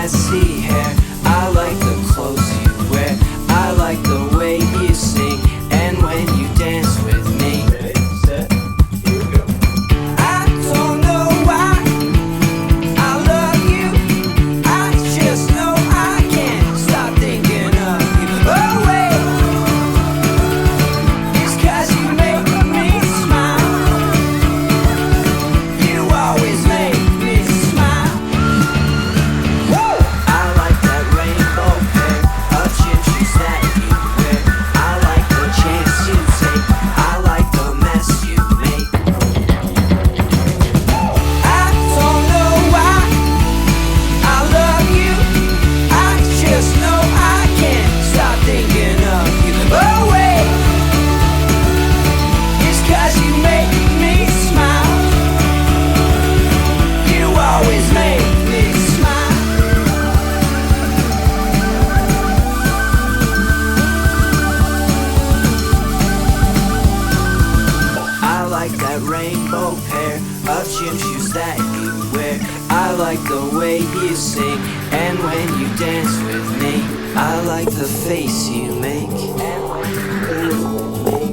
messy hair. I like the clothes you wear. I like the way you sing and when you dance with me. Ready, set, here we go. I don't know why I love you. I just know I can't stop thinking of you. Oh wait, it's 'cause you make me smile. You always make me smile. Woo! I like that rainbow pair of gym shoes that you wear. I like the chance you take. I like the mess you make. I don't know why I love you. I just know I can't stop thinking of you. Oh wait, it's 'cause you make me smile. You always make me smile. I like that rainbow pair of gym shoes that you wear. I like the way you sing and when you dance with me. I like the face you make and when you dance with me.